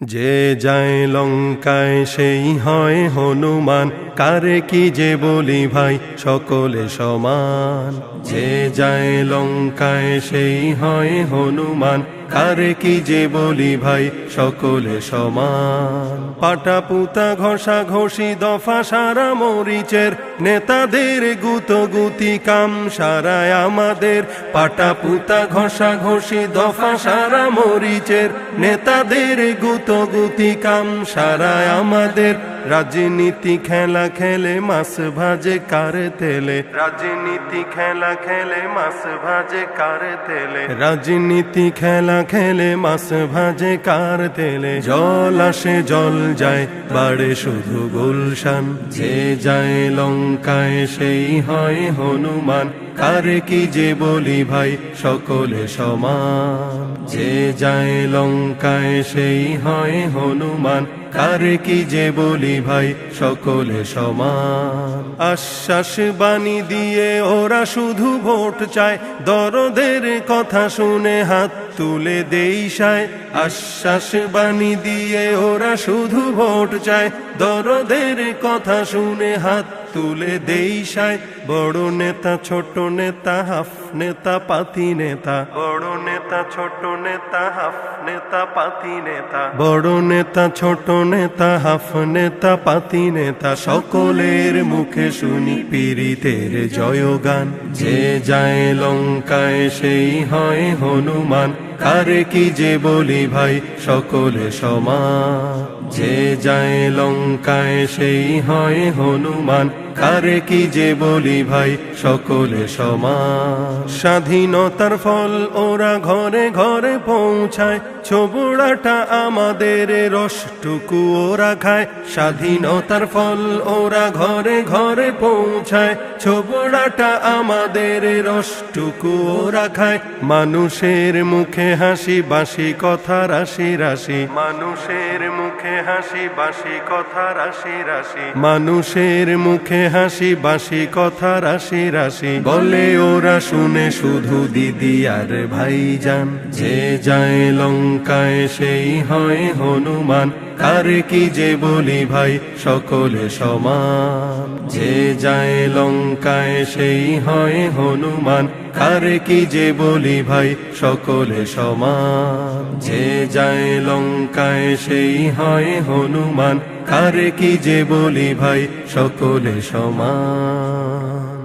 যে যায় লঙ্কায় সেই হয় হনুমান, কারে কি যে বলি ভাই সকলে সমান। যে যায় লঙ্কায় সেই হয় হনুমান, কারে কি যে বলি ভাই সকলে সমান। পাটাপুতা ঘষা ঘষি দফা সারা মরিচের, নেতাদের গুতগুতি কাম সারায় আমাদের। পাটাপুতা ঘষা ঘষি দফা সারা মরিচের, নেতাদের গুতগুতি কাম সারায় আমাদের। রাজনীতি খেলা খেলে মাছ ভাজে কার তেলে, রাজনীতি খেলা খেলে মাছ ভাজে কার তেলে, রাজনীতি খেলা খেলে মাছ ভাজে কার তেলে। জল আসে জল যায় বাড়ে শুধু গুলশান, যে যায় লঙ্কায় সেই হয় হনুমান, কারে কি যে বলি ভাই সকলে সমান। যে যায় লঙ্কায় সেই হয় হনুমান, কারে কি যে বলি ভাই সকলে সমান। আশ্বাস বাণী দিয়ে ওরা শুধু ভোট চায়, দরদের কথা শুনে হাত তুলে দেই সায়। আশ্বাস বাণী দিয়ে ওরা শুধু ভোট চায়, দরদের কথা শুনে হাত তুলে দেই সায়। বড় নেতা ছোট নেতা হাফ নেতা পাতি নেতা, বড় নেতা ছোট নেতা হাফ নেতা পাতি নেতা, বড় নেতা ছোট নেতা হাফ নেতা পাতি নেতা, সকলের মুখে শুনি পীড়িতের জয়গান। যে যায় লঙ্কায় সেই হয় হনুমান, কারে কি যে বলি ভাই সকলে সমান। যে যায় লঙ্কায় সেই হয় হনুমান, কারে কি যে বলি ভাই সকলে সমান। স্বাধীনতার ফল ওরা ঘরে ঘরে পৌঁছায়, ছোবড়াটা আমাদের রসটুকু ওরা খায়। স্বাধীনতার ফল ওরা ঘরে ঘরে পৌঁছায়, ছোবড়াটা আমাদের রসটুকু ওরা খায়। মানুষের মুখে হাসি বাসি কথা রাশি রাশি, মানুষের মুখে হাসি বাসি কথা রাশি রাশি, মানুষের মুখে হাসি বাসি কথা রাশি রাশি। বলে ওরা শুনে শুধু দিদি আর ভাইজান। যে যায় লঙ্কায় সেই হয় হনুমান, কারে কি যে বলি ভাই সকলে সমান। যে যায় লঙ্কায় সেই হয় হনুমান, কারে কি যে বলি ভাই সকলে সমান। যে যায় লঙ্কায় সেই হয় হনুমান, কারে কি যে বলি ভাই সকলে সমান।